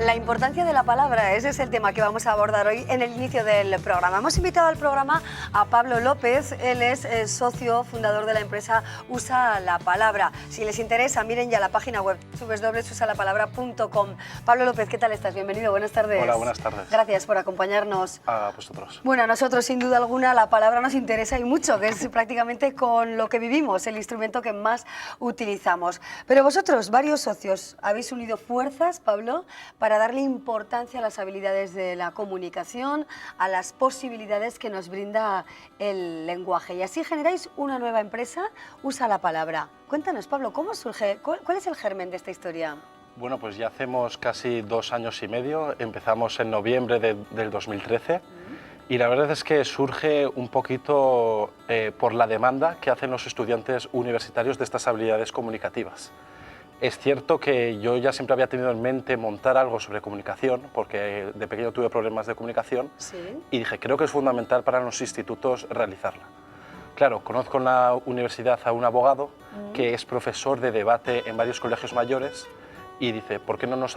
La importancia de la palabra, ese es el tema que vamos a abordar hoy en el inicio del programa. Hemos invitado al programa a Pablo López, él es socio fundador de la empresa Usa la Palabra. Si les interesa, miren ya la página web www.usalapalabra.com. Pablo López, ¿qué tal estás? Bienvenido, buenas tardes. Hola, buenas tardes. Gracias por acompañarnos. A vosotros. Bueno, a nosotros sin duda alguna la palabra nos interesa y mucho, que es prácticamente con lo que vivimos, el instrumento que más utilizamos. Pero vosotros, varios socios, habéis unido fuerzas, Pablo, para darle importancia a las habilidades de la comunicación, a las posibilidades que nos brinda el lenguaje. Y así generáis una nueva empresa, Usa la Palabra. Cuéntanos, Pablo, ¿cómo surge? ¿Cuál es el germen de esta historia? Bueno, pues ya hacemos casi 2 años y medio, empezamos en noviembre del 2013 y la verdad es que surge un poquito por la demanda que hacen los estudiantes universitarios de estas habilidades comunicativas. Es cierto que yo ya siempre había tenido en mente montar algo sobre comunicación, porque de pequeño tuve problemas de comunicación, y dije, creo que es fundamental para los institutos realizarla. Claro, conozco en la universidad a un abogado que es profesor de debate en varios colegios mayores y dice, ¿por qué no nos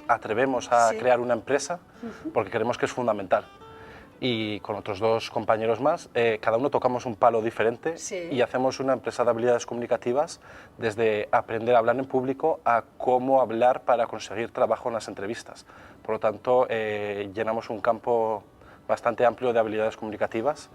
atrevemos a crear una empresa? Porque creemos que es fundamental. Y con otros 2 compañeros más, cada uno tocamos un palo diferente y hacemos una empresa de habilidades comunicativas desde aprender a hablar en público a cómo hablar para conseguir trabajo en las entrevistas. Por lo tanto, llenamos un campo bastante amplio de habilidades comunicativas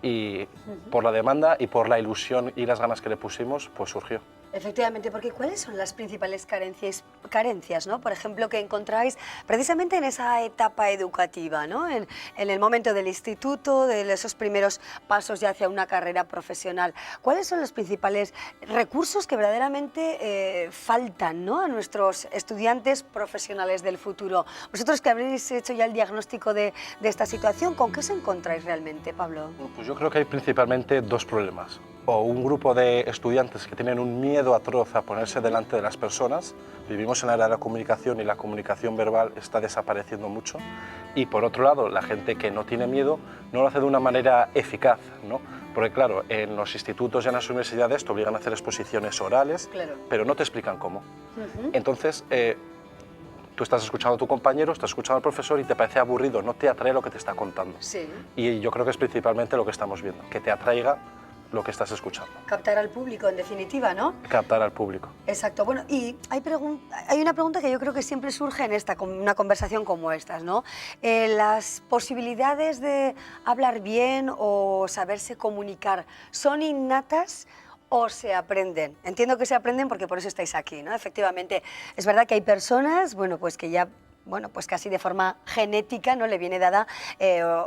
y por la demanda y por la ilusión y las ganas que le pusimos, pues surgió. Efectivamente, porque ¿cuáles son las principales carencias, ¿no? Por ejemplo, que encontráis precisamente en esa etapa educativa, ¿no? En el momento del instituto, de esos primeros pasos ya hacia una carrera profesional. ¿Cuáles son los principales recursos que verdaderamente faltan, ¿no? A nuestros estudiantes profesionales del futuro? Vosotros que habréis hecho ya el diagnóstico de esta situación, ¿con qué os encontráis realmente, Pablo? Bueno, pues yo creo que hay principalmente 2 problemas. O un grupo de estudiantes que tienen un miedo atroz a ponerse delante de las personas. Vivimos en la era de la comunicación y la comunicación verbal está desapareciendo mucho. Y por otro lado, la gente que no tiene miedo no lo hace de una manera eficaz, ¿no? Porque claro, en los institutos y en las universidades te obligan a hacer exposiciones orales, pero no te explican cómo. Entonces, tú estás escuchando a tu compañero, estás escuchando al profesor y te parece aburrido, no te atrae lo que te está contando. Y yo creo que es principalmente lo que estamos viendo, que te atraiga lo que estás escuchando. Captar al público, en definitiva, ¿no? Captar al público. Exacto. Bueno, y hay una pregunta que yo creo que siempre surge en una conversación como estas, ¿no? ¿Las posibilidades de hablar bien o saberse comunicar son innatas o se aprenden? Entiendo que se aprenden porque por eso estáis aquí, ¿no? Efectivamente, es verdad que hay personas, bueno, pues que ya... Bueno, pues casi de forma genética no le viene dada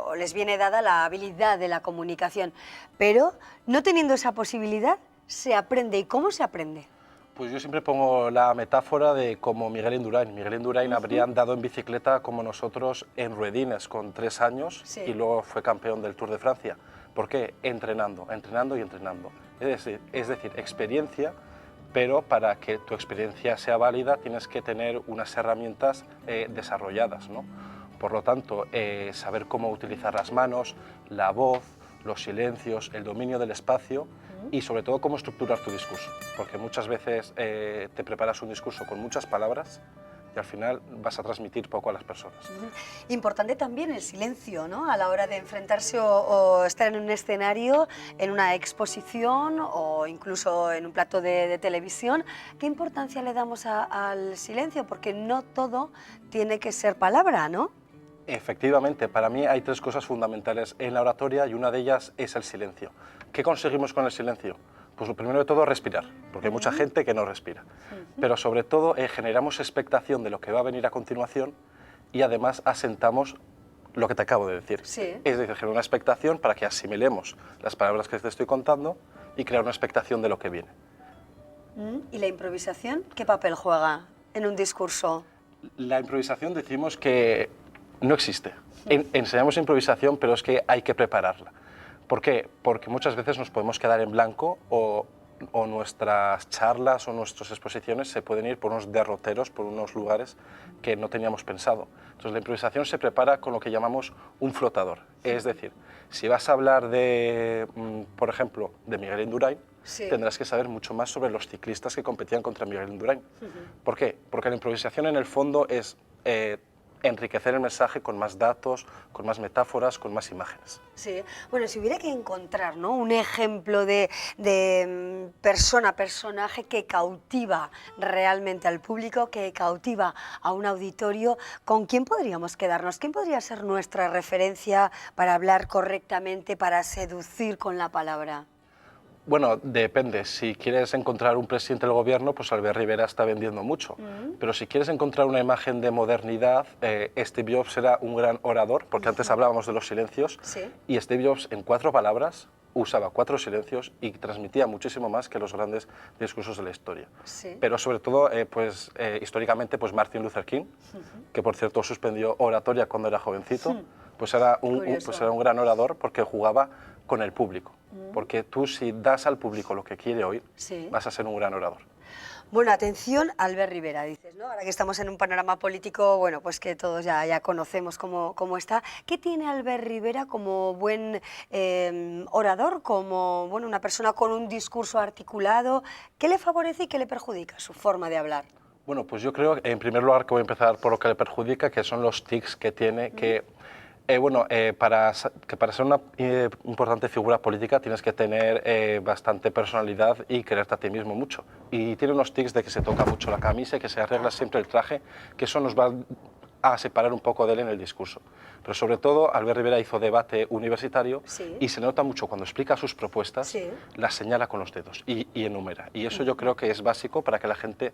o les viene dada la habilidad de la comunicación, pero no teniendo esa posibilidad se aprende. ¿Y cómo se aprende? Pues yo siempre pongo la metáfora de como Miguel Indurain. Miguel Indurain habría andado en bicicleta como nosotros en ruedines con 3 años y luego fue campeón del Tour de Francia. ¿Por qué? Entrenando, entrenando y entrenando. Es decir, experiencia, pero para que tu experiencia sea válida tienes que tener unas herramientas desarrolladas, ¿no? Por lo tanto, saber cómo utilizar las manos, la voz, los silencios, el dominio del espacio y sobre todo cómo estructurar tu discurso, porque muchas veces te preparas un discurso con muchas palabras y al final vas a transmitir poco a las personas. Importante también el silencio, ¿no? A la hora de enfrentarse o estar en un escenario, en una exposición o incluso en un plato de televisión. ¿Qué importancia le damos al silencio? Porque no todo tiene que ser palabra, ¿no? Efectivamente, para mí hay 3 cosas fundamentales en la oratoria y una de ellas es el silencio. ¿Qué conseguimos con el silencio? Pues lo primero de todo, respirar, porque hay mucha gente que no respira. Pero sobre todo generamos expectación de lo que va a venir a continuación y además asentamos lo que te acabo de decir. Es decir, generar una expectación para que asimilemos las palabras que te estoy contando y crear una expectación de lo que viene. ¿Y la improvisación? ¿Qué papel juega en un discurso? La improvisación decimos que no existe. Enseñamos improvisación, pero es que hay que prepararla. ¿Por qué? Porque muchas veces nos podemos quedar en blanco o nuestras charlas o nuestras exposiciones se pueden ir por unos derroteros, por unos lugares que no teníamos pensado. Entonces la improvisación se prepara con lo que llamamos un flotador. Es decir, si vas a hablar de, por ejemplo, de Miguel Indurain, tendrás que saber mucho más sobre los ciclistas que competían contra Miguel Indurain. ¿Por qué? Porque la improvisación en el fondo es enriquecer el mensaje con más datos, con más metáforas, con más imágenes. Sí, bueno, si hubiera que encontrar, ¿no?, un ejemplo de personaje que cautiva realmente al público, que cautiva a un auditorio, ¿con quién podríamos quedarnos? ¿Quién podría ser nuestra referencia para hablar correctamente, para seducir con la palabra? Bueno, depende. Si quieres encontrar un presidente del gobierno, pues Albert Rivera está vendiendo mucho. Pero si quieres encontrar una imagen de modernidad, Steve Jobs era un gran orador, porque antes hablábamos de los silencios, y Steve Jobs en 4 palabras usaba 4 silencios y transmitía muchísimo más que los grandes discursos de la historia. Pero sobre todo, históricamente, pues Martin Luther King, que por cierto suspendió oratoria cuando era jovencito, pues era un gran orador porque jugaba con el público. Porque tú, si das al público lo que quiere oír, vas a ser un gran orador. Bueno, atención, Albert Rivera, dices, ¿no? Ahora que estamos en un panorama político, bueno, pues que todos ya conocemos cómo está. ¿Qué tiene Albert Rivera como buen orador, como bueno, una persona con un discurso articulado? ¿Qué le favorece y qué le perjudica su forma de hablar? Bueno, pues yo creo, en primer lugar, que voy a empezar por lo que le perjudica, que son los tics que tiene, que para ser una importante figura política tienes que tener bastante personalidad y quererte a ti mismo mucho. Y tiene unos tics de que se toca mucho la camisa y que se arregla siempre el traje, que eso nos va a separar un poco de él en el discurso. Pero sobre todo, Albert Rivera hizo debate universitario y se nota mucho cuando explica sus propuestas, las señala con los dedos y enumera. Y eso yo creo que es básico para que la gente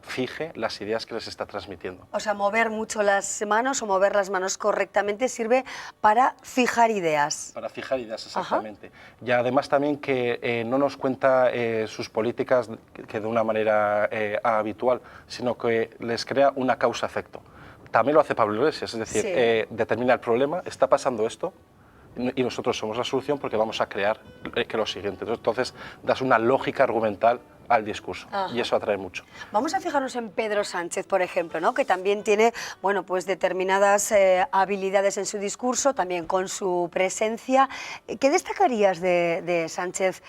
fije las ideas que les está transmitiendo. O sea, mover mucho las manos o mover las manos correctamente sirve para fijar ideas. Para fijar ideas, exactamente. Y además también que no nos cuenta sus políticas que de una manera habitual, sino que les crea una causa-efecto. También lo hace Pablo Iglesias, es decir, determina el problema, está pasando esto, y nosotros somos la solución porque vamos a crear que lo siguiente. Entonces, das una lógica argumental al discurso y eso atrae mucho. Vamos a fijarnos en Pedro Sánchez, por ejemplo, ¿no?, que también tiene, bueno, pues determinadas habilidades en su discurso, también con su presencia. ¿Qué destacarías de Sánchez,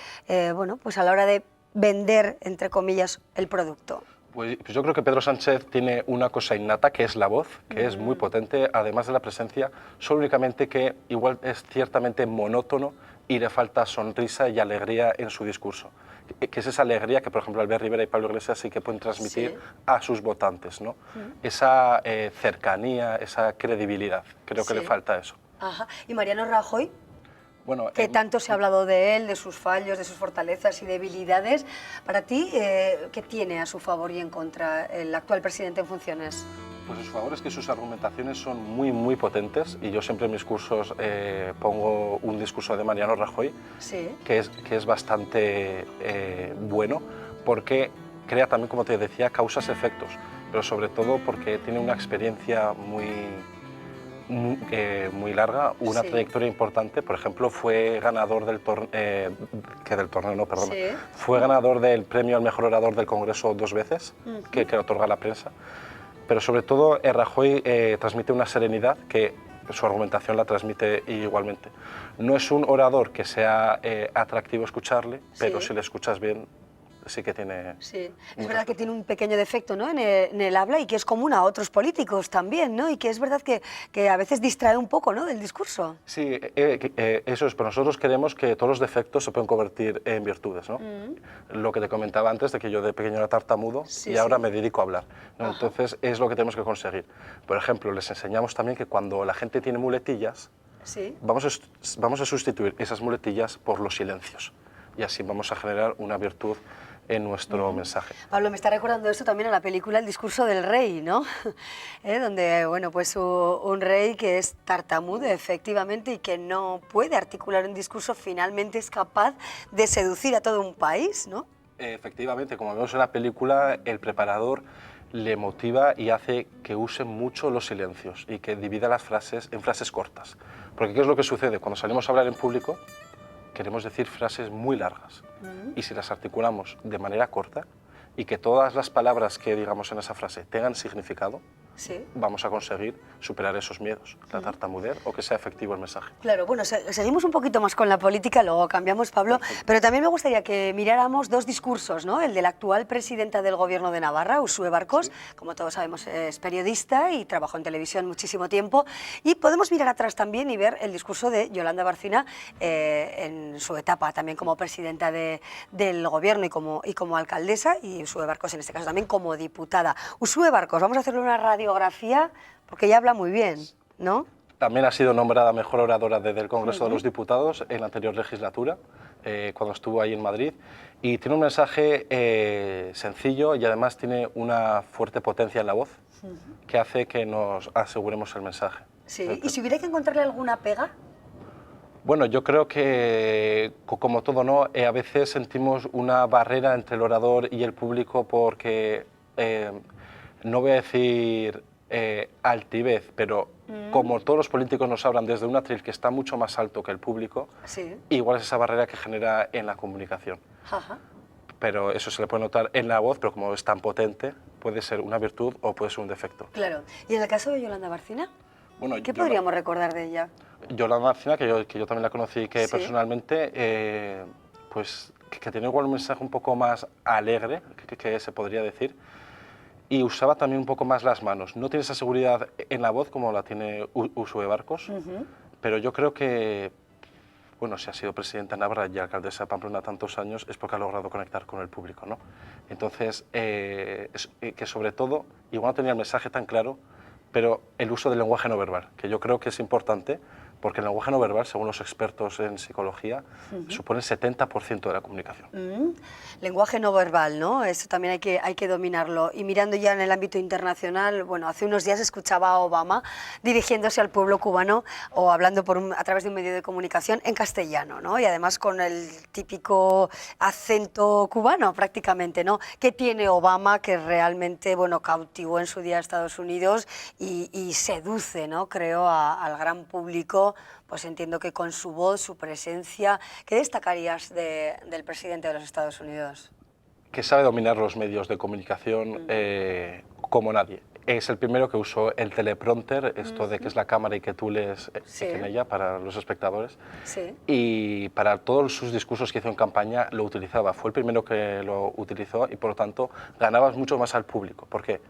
bueno, pues a la hora de vender, entre comillas, el producto? Pues yo creo que Pedro Sánchez tiene una cosa innata, que es la voz, que es muy potente, además de la presencia, solo únicamente que igual es ciertamente monótono y le falta sonrisa y alegría en su discurso. Que es esa alegría que, por ejemplo, Albert Rivera y Pablo Iglesias sí que pueden transmitir a sus votantes, ¿no? Esa cercanía, esa credibilidad, creo que le falta eso. ¿Y Mariano Rajoy? Bueno, que tanto se ha hablado de él, de sus fallos, de sus fortalezas y debilidades. Para ti, ¿qué tiene a su favor y en contra el actual presidente en funciones? Pues a su favor es que sus argumentaciones son muy potentes y yo siempre en mis cursos pongo un discurso de Mariano Rajoy que es bastante bueno porque crea también, como te decía, causas-efectos, pero sobre todo porque tiene una experiencia muy larga, una trayectoria importante. Por ejemplo, fue ganador fue ganador del premio al mejor orador del Congreso 2 veces, que otorga la prensa. Pero sobre todo, Rajoy transmite una serenidad que su argumentación la transmite igualmente. No es un orador que sea atractivo escucharle, pero si le escuchas bien, sí que tiene... Sí, es verdad que tiene un pequeño defecto, ¿no?, en el habla y que es común a otros políticos también, ¿no? Y que es verdad que a veces distrae un poco, ¿no?, del discurso. Sí, eso es, pero nosotros queremos que todos los defectos se pueden convertir en virtudes, ¿no? Lo que te comentaba antes, de que yo de pequeño era tartamudo y ahora me dedico a hablar, ¿no? Entonces es lo que tenemos que conseguir. Por ejemplo, les enseñamos también que cuando la gente tiene muletillas, vamos a sustituir esas muletillas por los silencios y así vamos a generar una virtud en nuestro mensaje. Pablo, me está recordando esto también a la película El discurso del rey, ¿no? Donde, bueno, pues un rey que es tartamudo, efectivamente, y que no puede articular un discurso, finalmente es capaz de seducir a todo un país, ¿no? Efectivamente, como vemos en la película, el preparador le motiva y hace que use mucho los silencios y que divida las frases en frases cortas. Porque ¿qué es lo que sucede? Cuando salimos a hablar en público, queremos decir frases muy largas y si las articulamos de manera corta y que todas las palabras que digamos en esa frase tengan significado, Sí. vamos a conseguir superar esos miedos, la tartamudez o que sea efectivo el mensaje. Claro, bueno, seguimos un poquito más con la política, luego cambiamos, Pablo, pero también me gustaría que miráramos dos discursos, ¿no? El de la actual presidenta del Gobierno de Navarra, Uxue Barkos, como todos sabemos es periodista y trabajó en televisión muchísimo tiempo, y podemos mirar atrás también y ver el discurso de Yolanda Barcina en su etapa también como presidenta del Gobierno y como alcaldesa, y Uxue Barkos en este caso también como diputada. Uxue Barkos, vamos a hacerle una radiografía porque ella habla muy bien, ¿no? También ha sido nombrada mejor oradora desde el Congreso de los Diputados en la anterior legislatura, cuando estuvo ahí en Madrid, y tiene un mensaje sencillo y además tiene una fuerte potencia en la voz que hace que nos aseguremos el mensaje. Sí, ¿y si hubiera que encontrarle alguna pega? Bueno, yo creo que, como todo, ¿no? A veces sentimos una barrera entre el orador y el público porque, no voy a decir altivez, pero como todos los políticos nos hablan desde un atril que está mucho más alto que el público, igual es esa barrera que genera en la comunicación. Ajá. Pero eso se le puede notar en la voz, pero como es tan potente, puede ser una virtud o puede ser un defecto. Claro. ¿Y en el caso de Yolanda Barcina? Bueno, ¿Qué podríamos recordar de ella? Yolanda Barcina, que yo también la conocí personalmente, pues que tenía igual un mensaje un poco más alegre, que se podría decir, y usaba también un poco más las manos. No tiene esa seguridad en la voz como la tiene Uxue Barkos, pero yo creo que, bueno, si ha sido presidenta de Navarra y alcaldesa de Pamplona tantos años, es porque ha logrado conectar con el público, ¿no? Entonces, que sobre todo, igual no tenía el mensaje tan claro, pero el uso del lenguaje no verbal, que yo creo que es importante, porque el lenguaje no verbal, según los expertos en psicología, supone el 70% de la comunicación. Lenguaje no verbal, ¿no? Eso también hay que dominarlo. Y mirando ya en el ámbito internacional, bueno, hace unos días escuchaba a Obama dirigiéndose al pueblo cubano o hablando a través de un medio de comunicación en castellano, ¿no? Y además con el típico acento cubano prácticamente, ¿no? ¿Qué tiene Obama que realmente, bueno, cautivó en su día a Estados Unidos y seduce, ¿no? Creo al gran público? Pues entiendo que con su voz, su presencia. ¿Qué destacarías del presidente de los Estados Unidos? Que sabe dominar los medios de comunicación como nadie. Es el primero que usó el teleprompter, esto de que es la cámara y que tú lees en ella para los espectadores. Y para todos sus discursos que hizo en campaña lo utilizaba. Fue el primero que lo utilizó y por lo tanto ganabas mucho más al público. ¿Por qué?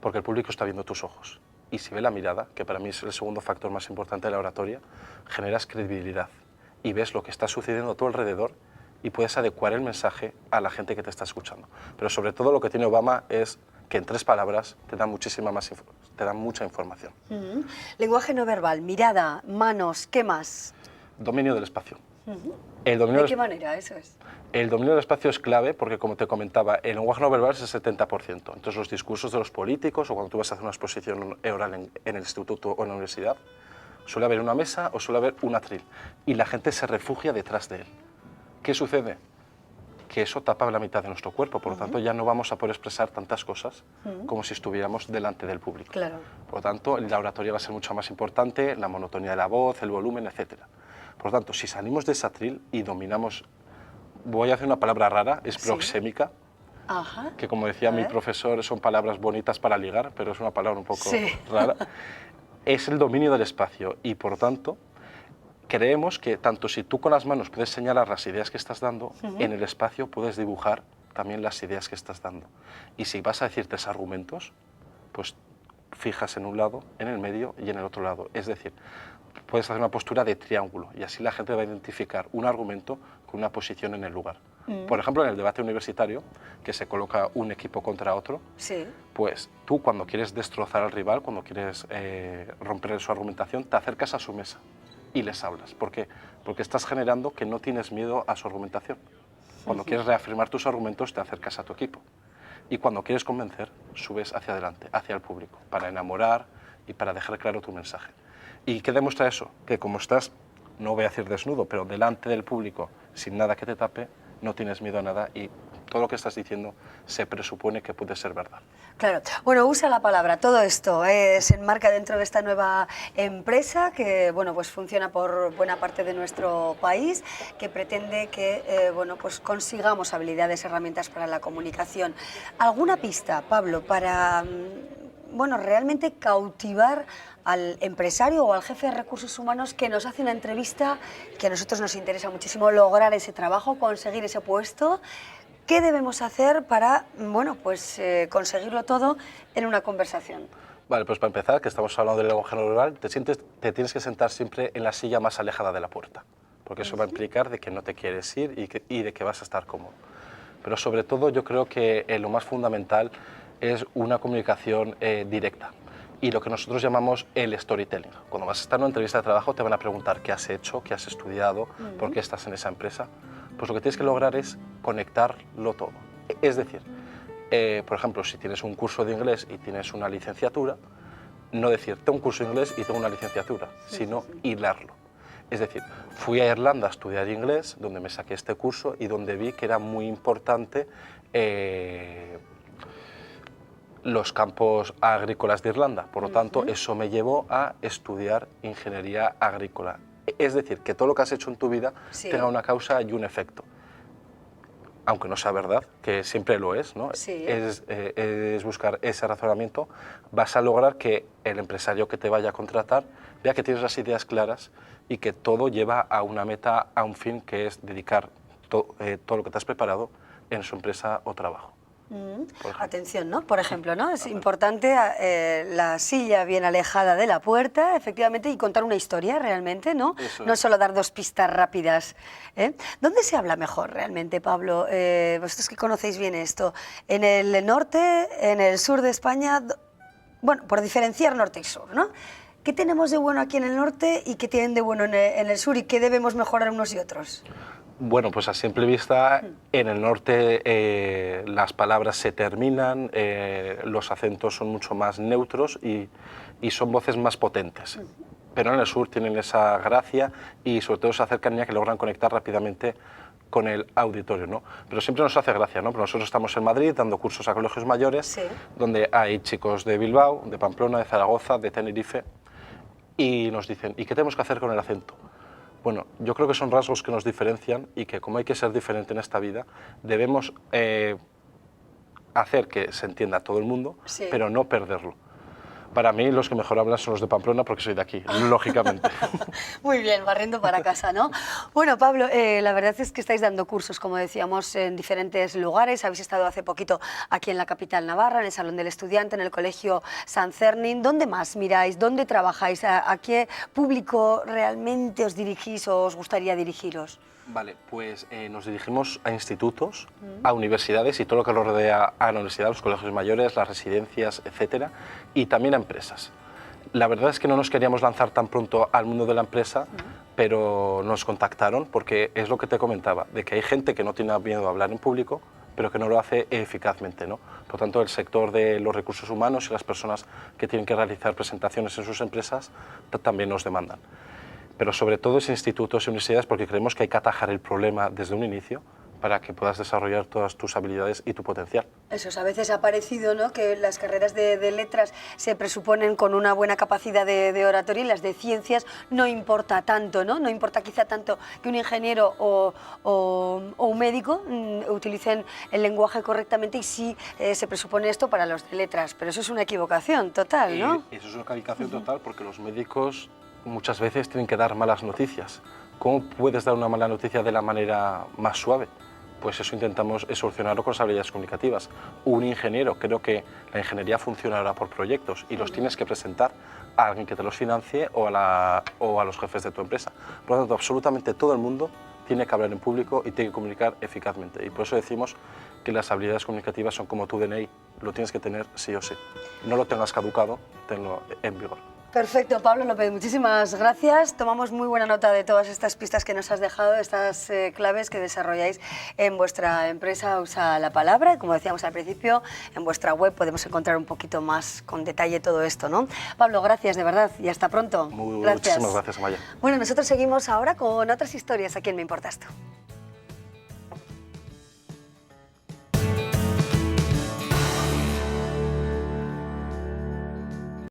Porque el público está viendo tus ojos. Y si ve la mirada, que para mí es el segundo factor más importante de la oratoria, generas credibilidad y ves lo que está sucediendo a tu alrededor y puedes adecuar el mensaje a la gente que te está escuchando. Pero sobre todo lo que tiene Obama es que en 3 palabras te da mucha información. Lenguaje no verbal, mirada, manos, ¿qué más? Dominio del espacio. ¿De qué manera eso es? El dominio del espacio es clave porque, como te comentaba, el lenguaje no verbal es el 70%. Entonces, los discursos de los políticos o cuando tú vas a hacer una exposición oral en el instituto o en la universidad, suele haber una mesa o suele haber un atril y la gente se refugia detrás de él. ¿Qué sucede? Que eso tapa la mitad de nuestro cuerpo, por lo tanto ya no vamos a poder expresar tantas cosas como si estuviéramos delante del público. Claro. Por lo tanto, la oratoria va a ser mucho más importante, la monotonía de la voz, el volumen, etc. Por lo tanto, si salimos de ese atril y dominamos, voy a hacer una palabra rara, es proxémica, que como decía mi profesor, son palabras bonitas para ligar, pero es una palabra un poco rara. Es el dominio del espacio y, por tanto, creemos que tanto si tú con las manos puedes señalar las ideas que estás dando, en el espacio puedes dibujar también las ideas que estás dando. Y si vas a decir 3 argumentos, pues fijas en un lado, en el medio y en el otro lado. Es decir, puedes hacer una postura de triángulo y así la gente va a identificar un argumento con una posición en el lugar. Por ejemplo, en el debate universitario, que se coloca un equipo contra otro, pues tú cuando quieres destrozar al rival, cuando quieres romper su argumentación, te acercas a su mesa y les hablas. ¿Por qué? Porque estás generando que no tienes miedo a su argumentación. Cuando quieres reafirmar tus argumentos, te acercas a tu equipo. Y cuando quieres convencer, subes hacia adelante, hacia el público, para enamorar y para dejar claro tu mensaje. ¿Y qué demuestra eso? Que como estás, no voy a decir desnudo, pero delante del público, sin nada que te tape, no tienes miedo a nada y todo lo que estás diciendo se presupone que puede ser verdad. Claro. Bueno, usa la palabra. Todo esto se enmarca dentro de esta nueva empresa que, bueno, pues funciona por buena parte de nuestro país, que pretende que, bueno, pues consigamos habilidades, herramientas para la comunicación. ¿Alguna pista, Pablo, para bueno, realmente cautivar al empresario o al jefe de recursos humanos que nos hace una entrevista, que a nosotros nos interesa muchísimo lograr ese trabajo, conseguir ese puesto? ¿Qué debemos hacer para, bueno, pues conseguirlo todo en una conversación? Vale, pues para empezar, que estamos hablando del lenguaje no verbal, te tienes que sentar siempre en la silla más alejada de la puerta, porque eso va a implicar de que no te quieres ir y de que vas a estar cómodo. Pero sobre todo yo creo que lo más fundamental es una comunicación directa y lo que nosotros llamamos el storytelling. Cuando vas a estar en una entrevista de trabajo te van a preguntar qué has hecho, qué has estudiado, por qué estás en esa empresa. Pues lo que tienes que lograr es conectarlo todo. Es decir, por ejemplo, si tienes un curso de inglés y tienes una licenciatura, no decir tengo un curso de inglés y tengo una licenciatura, sino hilarlo. Es decir, fui a Irlanda a estudiar inglés, donde me saqué este curso y donde vi que era muy importante los campos agrícolas de Irlanda. Por lo tanto, eso me llevó a estudiar ingeniería agrícola. Es decir, que todo lo que has hecho en tu vida tenga una causa y un efecto. Aunque no sea verdad, que siempre lo es, ¿no? Sí. Es buscar ese razonamiento, vas a lograr que el empresario que te vaya a contratar vea que tienes las ideas claras y que todo lleva a una meta, a un fin, que es dedicar todo lo que te has preparado en su empresa o trabajo. Atención, ¿no? Por ejemplo, ¿no? Es importante la silla bien alejada de la puerta, efectivamente, y contar una historia realmente, ¿no? No solo dar dos pistas rápidas. ¿Dónde se habla mejor realmente, Pablo? Vosotros que conocéis bien esto. ¿En el norte, en el sur de España? Bueno, por diferenciar norte y sur, ¿no? ¿Qué tenemos de bueno aquí en el norte y qué tienen de bueno en el sur y qué debemos mejorar unos y otros? Bueno, pues a simple vista, en el norte las palabras se terminan, los acentos son mucho más neutros y son voces más potentes. Pero en el sur tienen esa gracia y sobre todo esa cercanía que logran conectar rápidamente con el auditorio, ¿no? Pero siempre nos hace gracia, ¿no? Porque nosotros estamos en Madrid dando cursos a colegios mayores, donde hay chicos de Bilbao, de Pamplona, de Zaragoza, de Tenerife, y nos dicen, ¿y qué tenemos que hacer con el acento? Bueno, yo creo que son rasgos que nos diferencian y que como hay que ser diferente en esta vida, debemos hacer que se entienda a todo el mundo, pero no perderlo. Para mí los que mejor hablan son los de Pamplona porque soy de aquí, lógicamente. Muy bien, barriendo para casa, ¿no? Bueno, Pablo, la verdad es que estáis dando cursos, como decíamos, en diferentes lugares. Habéis estado hace poquito aquí en la capital navarra, en el Salón del Estudiante, en el Colegio San Cernin. ¿Dónde más miráis? ¿Dónde trabajáis? ¿A qué público realmente os dirigís o os gustaría dirigiros? Vale, pues nos dirigimos a institutos, a universidades y todo lo que lo rodea a la universidad, los colegios mayores, las residencias, etcétera, y también a empresas. La verdad es que no nos queríamos lanzar tan pronto al mundo de la empresa, pero nos contactaron porque es lo que te comentaba, de que hay gente que no tiene miedo a hablar en público, pero que no lo hace eficazmente, ¿no? Por tanto, el sector de los recursos humanos y las personas que tienen que realizar presentaciones en sus empresas también nos demandan. Pero sobre todo es institutos y universidades porque creemos que hay que atajar el problema desde un inicio para que puedas desarrollar todas tus habilidades y tu potencial. Eso es, a veces ha parecido, ¿no?, que las carreras de letras se presuponen con una buena capacidad de oratoria y las de ciencias no importa tanto, ¿no? No importa quizá tanto que un ingeniero o un médico utilicen el lenguaje correctamente y sí se presupone esto para los de letras, pero eso es una equivocación total, ¿no? Eso es una equivocación total porque los médicos muchas veces tienen que dar malas noticias. ¿Cómo puedes dar una mala noticia de la manera más suave? Pues eso intentamos solucionarlo con las habilidades comunicativas. Un ingeniero, creo que la ingeniería funciona ahora por proyectos y los tienes que presentar a alguien que te los financie o a los jefes de tu empresa. Por lo tanto, absolutamente todo el mundo tiene que hablar en público y tiene que comunicar eficazmente. Y por eso decimos que las habilidades comunicativas son como tu DNI, lo tienes que tener sí o sí. No lo tengas caducado, tenlo en vigor. Perfecto, Pablo López, muchísimas gracias. Tomamos muy buena nota de todas estas pistas que nos has dejado, estas claves que desarrolláis en vuestra empresa Usa la Palabra. Como decíamos al principio, en vuestra web podemos encontrar un poquito más con detalle todo esto, ¿no? Pablo, gracias de verdad y hasta pronto. Muchísimas gracias, Amaya. Bueno, nosotros seguimos ahora con otras historias aquí en Me Importa Esto.